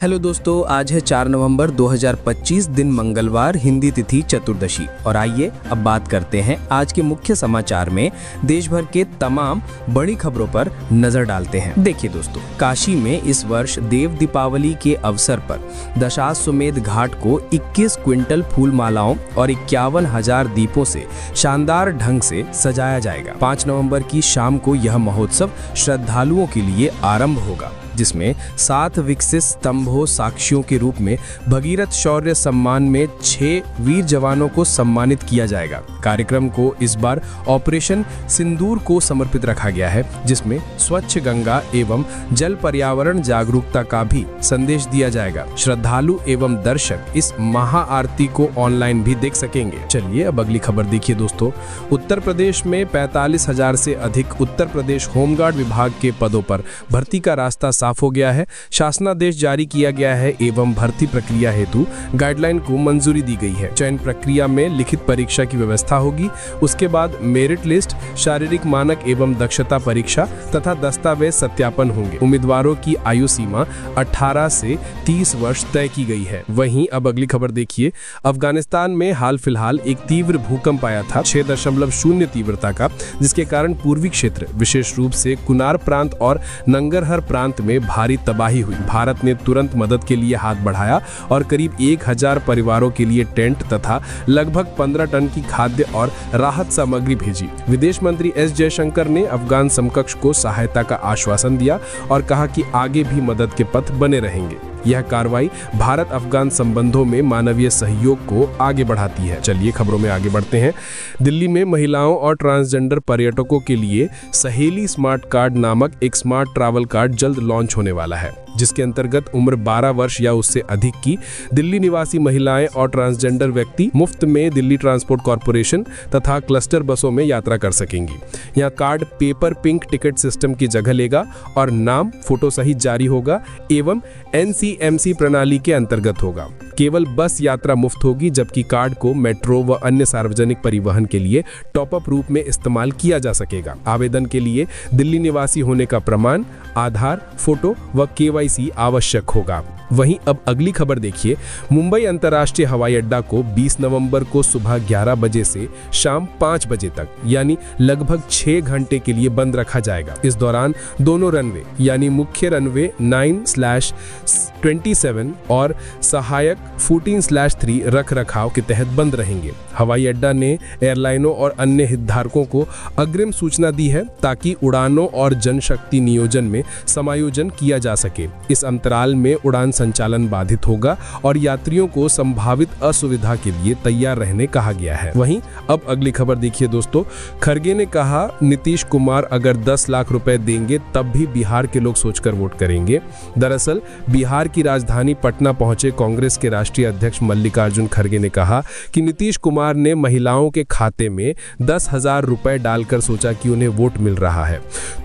Hello दोस्तों, आज है 4 नवंबर 2025 दिन मंगलवार, हिंदी तिथि चतुर्दशी। और आइए अब बात करते हैं आज के मुख्य समाचार में देश भर के तमाम बड़ी खबरों पर नजर डालते हैं। देखिए दोस्तों, काशी में इस वर्ष देव दीपावली के अवसर पर दशाश्वमेध घाट को 21 क्विंटल फूल मालाओं और 51,000 दीपों से शानदार ढंग से सजाया जाएगा। 5 नवंबर की शाम को यह महोत्सव श्रद्धालुओं के लिए आरंभ होगा, जिसमें 7 विकसित स्तंभों साक्षियों के रूप में भगीरथ शौर्य सम्मान में 6 वीर जवानों को सम्मानित किया जाएगा। कार्यक्रम को इस बार ऑपरेशन सिंदूर को समर्पित रखा गया है, जिसमें स्वच्छ गंगा एवं जल पर्यावरण जागरूकता का भी संदेश दिया जाएगा। श्रद्धालु एवं दर्शक इस महाआरती को ऑनलाइन भी देख सकेंगे। चलिए अब अगली खबर देखिए दोस्तों। उत्तर प्रदेश में 45,000 से अधिक उत्तर प्रदेश होमगार्ड विभाग के पदों पर भर्ती का रास्ता साफ हो गया है। शासनादेश जारी किया गया है एवं भर्ती प्रक्रिया हेतु गाइडलाइन को मंजूरी दी गई है। चयन प्रक्रिया में लिखित परीक्षा की व्यवस्था होगी। उसके बाद मेरिट लिस्ट, शारीरिक मानक एवं दक्षता परीक्षा तथा दस्तावेज सत्यापन होंगे। उम्मीदवारों की आयु सीमा 18 से 30 वर्ष तय की गई है। वहीं अब अगली खबर देखिए। अफगानिस्तान में हाल फिलहाल एक तीव्र भूकंप आया था 6.0 तीव्रता का, जिसके कारण पूर्वी क्षेत्र विशेष रूप से कुनार प्रांत और नंगरहर प्रांत में भारी तबाही हुई। भारत ने तुरंत मदद के लिए हाथ बढ़ाया और करीब 1000 परिवारों के लिए टेंट तथा लगभग 15 टन की खाद्य और राहत सामग्री भेजी। विदेश मंत्री एस जयशंकर ने अफगान समकक्ष को सहायता का आश्वासन दिया और कहा कि आगे भी मदद के पथ बने रहेंगे। यह कार्रवाई भारत अफगान संबंधों में मानवीय सहयोग को आगे बढ़ाती है। चलिए खबरों में आगे बढ़ते हैं। दिल्ली में महिलाओं और ट्रांसजेंडर पर्यटकों के लिए सहेली स्मार्ट कार्ड नामक एक स्मार्ट ट्रैवल कार्ड जल्द लॉन्च होने वाला है, जिसके अंतर्गत उम्र 12 वर्ष या उससे अधिक की दिल्ली निवासी महिलाएं और ट्रांसजेंडर व्यक्ति मुफ्त में दिल्ली ट्रांसपोर्ट कॉर्पोरेशन तथा क्लस्टर बसों में यात्रा कर सकेंगी। यह card paper pink ticket system की जगह लेगा और नाम फोटो सहित जारी होगा एवं NCMC प्रणाली के अंतर्गत होगा। केवल बस यात्रा मुफ्त होगी, जबकि कार्ड को मेट्रो व अन्य सार्वजनिक परिवहन के लिए टॉपअप रूप में इस्तेमाल किया जा सकेगा। आवेदन के लिए दिल्ली निवासी होने का प्रमाण, आधार, फोटो व KYC आवश्यक होगा। वहीं अब अगली खबर देखिए। मुंबई अंतर्राष्ट्रीय हवाई अड्डा को 20 नवंबर को सुबह 11 बजे से शाम 5 बजे तक यानी लगभग 6 घंटे के लिए बंद रखा जाएगा। इस दौरान दोनों रनवे यानी मुख्य रनवे 9/27 और सहायक 14/3 रख रखाव के तहत बंद रहेंगे। हवाई अड्डा ने एयरलाइनों और अन्य हितधारकों को अग्रिम सूचना दी है ताकि उड़ानों और जनशक्ति नियोजन में समायोजन किया जा सके। इस अंतराल में उड़ान संचालन बाधित होगा और यात्रियों को संभावित असुविधा के लिए तैयार रहने कहा गया है। वहीं अब अगली खबर देखिए दोस्तों। खड़गे ने कहा, नीतीश कुमार अगर 10 लाख रुपए देंगे तब भी बिहार के लोग सोचकर वोट करेंगे। दरअसल बिहार की राजधानी पटना पहुंचे कांग्रेस के राष्ट्रीय अध्यक्ष मल्लिकार्जुन खड़गे ने कहा कि नीतीश कुमार ने महिलाओं के खाते में 10,000 रुपए डालकर सोचा कि उन्हें वोट मिल रहा है।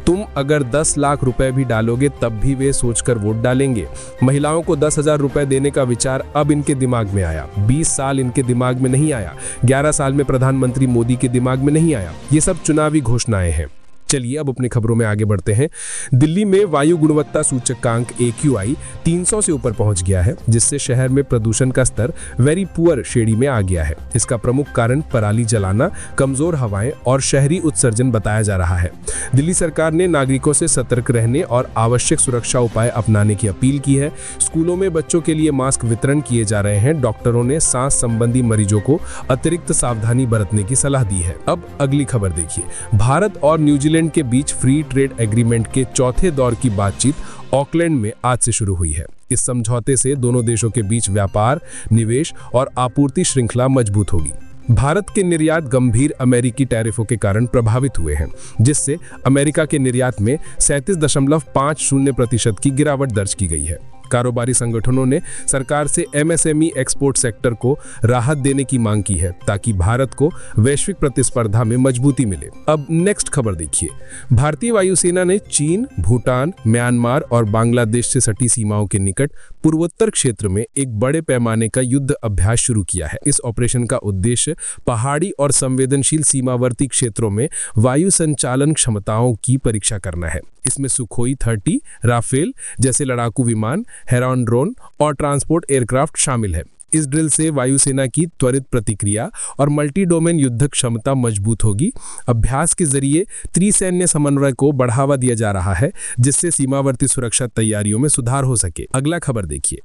तुम अगर 10 लाख रुपए भी डालोगे तब भी वे सोचकर वोट डालेंगे। महिलाओं को 10,000 रुपए देने का विचार अब इनके दिमाग में आया। 20 साल इनके दिमाग में नहीं आया। 11 साल में प्रधानमंत्री मोदी के दिमाग में नहीं आया। ये सब चुनावी घोषणाएं हैं। चलिए अब अपनी खबरों में आगे बढ़ते हैं। दिल्ली में वायु गुणवत्ता सूचकांक AQI 300 से ऊपर पहुंच गया है, जिससे शहर में प्रदूषण का स्तर वेरी पुअर श्रेणी में आ गया है। इसका प्रमुख कारण पराली जलाना, कमजोर हवाएं और शहरी उत्सर्जन बताया जा रहा है। दिल्ली सरकार ने नागरिकों से सतर्क रहने और आवश्यक सुरक्षा उपाय अपनाने की अपील की है। स्कूलों में बच्चों के लिए मास्क वितरण किए जा रहे हैं। डॉक्टरों ने सांस संबंधी मरीजों को अतिरिक्त सावधानी बरतने की सलाह दी है। अब अगली खबर देखिए। भारत और न्यूजीलैंड के बीच फ्री ट्रेड एग्रीमेंट के चौथे दौर की बातचीत ऑकलैंड में आज से शुरू हुई है। इस समझौते से दोनों देशों के बीच व्यापार, निवेश और आपूर्ति श्रृंखला मजबूत होगी। भारत के निर्यात गंभीर अमेरिकी टैरिफों के कारण प्रभावित हुए हैं, जिससे अमेरिका के निर्यात में 37.50% की गिरावट दर्ज की गई है। कारोबारी संगठनों ने सरकार से MSME एक्सपोर्ट सेक्टर को राहत देने की मांग की है ताकि भारत को वैश्विक प्रतिस्पर्धा में मजबूती मिले। अब नेक्स्ट खबर देखिए। भारतीय वायुसेना ने चीन, भूटान, म्यांमार और बांग्लादेश से सटी सीमाओं के निकट पूर्वोत्तर क्षेत्र में एक बड़े पैमाने का युद्ध अभ्यास शुरू किया है। इस ऑपरेशन का उद्देश्य पहाड़ी और संवेदनशील सीमावर्ती क्षेत्रों में वायु संचालन क्षमताओं की परीक्षा करना है। इसमें सुखोई 30, राफेल जैसे लड़ाकू विमान, हेरॉन ड्रोन और ट्रांसपोर्ट एयरक्राफ्ट शामिल है। इस ड्रिल से वायुसेना की त्वरित प्रतिक्रिया और मल्टी डोमेन युद्ध क्षमता मजबूत होगी। अभ्यास के जरिए त्रिसैन्य समन्वय को बढ़ावा दिया जा रहा है, जिससे सीमावर्ती सुरक्षा तैयारियों में सुधार हो सके। अगला खबर देखिए।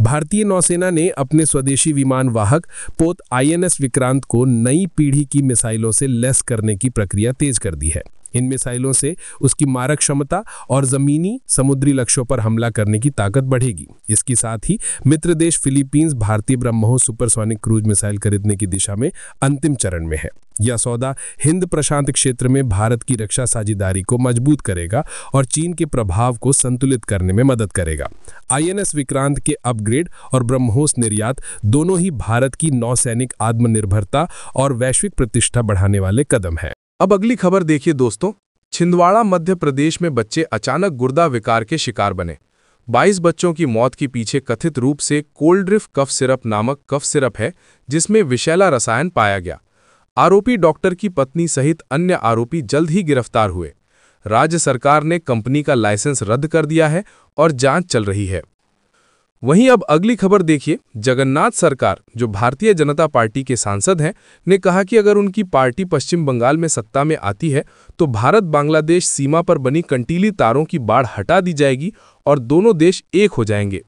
भारतीय नौसेना ने अपने स्वदेशी विमान वाहक पोत INS विक्रांत को नई पीढ़ी की मिसाइलों से लैस करने की प्रक्रिया तेज कर दी है। इन मिसाइलों से उसकी मारक क्षमता और जमीनी समुद्री लक्ष्यों पर हमला करने की ताकत बढ़ेगी। इसके साथ ही मित्र देश फिलीपींस भारतीय ब्रह्मोस सुपरसोनिक क्रूज मिसाइल खरीदने की दिशा में अंतिम चरण में है। यह सौदा हिंद प्रशांत क्षेत्र में भारत की रक्षा साझेदारी को मजबूत करेगा और चीन के प्रभाव को संतुलित करने में मदद करेगा। INS विक्रांत के अपग्रेड और ब्रह्मोस निर्यात दोनों ही भारत की नौसैनिक आत्मनिर्भरता और वैश्विक प्रतिष्ठा बढ़ाने वाले कदम हैं। अब अगली खबर देखिए दोस्तों। छिंदवाड़ा मध्य प्रदेश में बच्चे अचानक गुर्दा विकार के शिकार बने। 22 बच्चों की मौत के पीछे कथित रूप से कोल्ड्रिफ्ट कफ सिरप नामक कफ सिरप है, जिसमें विषैला रसायन पाया गया। आरोपी डॉक्टर की पत्नी सहित अन्य आरोपी जल्द ही गिरफ्तार हुए। राज्य सरकार ने कंपनी का लाइसेंस रद्द कर दिया है और जांच चल रही है। वहीं अब अगली खबर देखिए। जगन्नाथ सरकार, जो भारतीय जनता पार्टी के सांसद हैं, ने कहा कि अगर उनकी पार्टी पश्चिम बंगाल में सत्ता में आती है तो भारत बांग्लादेश सीमा पर बनी कंटीली तारों की बाड़ हटा दी जाएगी और दोनों देश एक हो जाएंगे।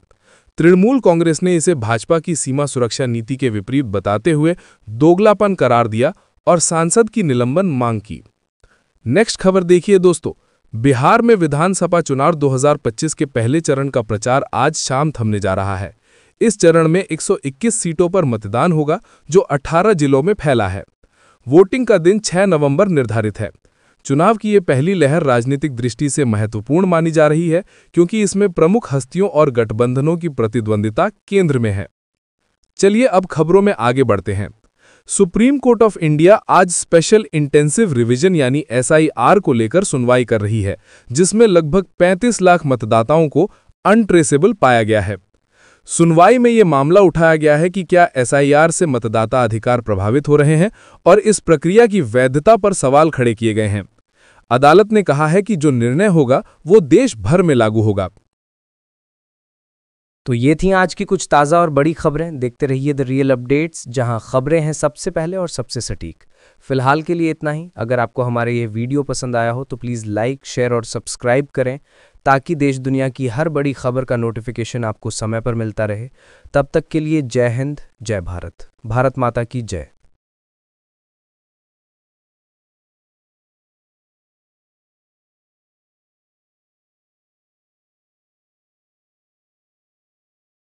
तृणमूल कांग्रेस ने इसे भाजपा की सीमा सुरक्षा नीति के विपरीत बताते हुए दोगलापन करार दिया और सांसद की निलंबन मांग की। नेक्स्ट खबर देखिए दोस्तों। बिहार में विधानसभा चुनाव 2025 के पहले चरण का प्रचार आज शाम थमने जा रहा है। इस चरण में 121 सीटों पर मतदान होगा, जो 18 जिलों में फैला है। वोटिंग का दिन 6 नवंबर निर्धारित है। चुनाव की ये पहली लहर राजनीतिक दृष्टि से महत्वपूर्ण मानी जा रही है, क्योंकि इसमें प्रमुख हस्तियों और गठबंधनों की प्रतिद्वंदिता केंद्र में है। चलिए अब खबरों में आगे बढ़ते हैं। सुप्रीम कोर्ट ऑफ इंडिया आज स्पेशल इंटेंसिव रिवीजन यानी SIR को लेकर सुनवाई कर रही है, जिसमें लगभग 35 लाख मतदाताओं को अनट्रेसेबल पाया गया है। सुनवाई में ये मामला उठाया गया है कि क्या SIR से मतदाता अधिकार प्रभावित हो रहे हैं और इस प्रक्रिया की वैधता पर सवाल खड़े किए गए हैं। अदालत ने कहा है कि जो निर्णय होगा वो देश भर में लागू होगा। तो ये थी आज की कुछ ताज़ा और बड़ी खबरें। देखते रहिए द रियल अपडेट्स, जहां खबरें हैं सबसे पहले और सबसे सटीक। फिलहाल के लिए इतना ही। अगर आपको हमारे ये वीडियो पसंद आया हो तो प्लीज़ लाइक, शेयर और सब्सक्राइब करें, ताकि देश दुनिया की हर बड़ी खबर का नोटिफिकेशन आपको समय पर मिलता रहे। तब तक के लिए जय हिंद, जय भारत। भारत माता की जय।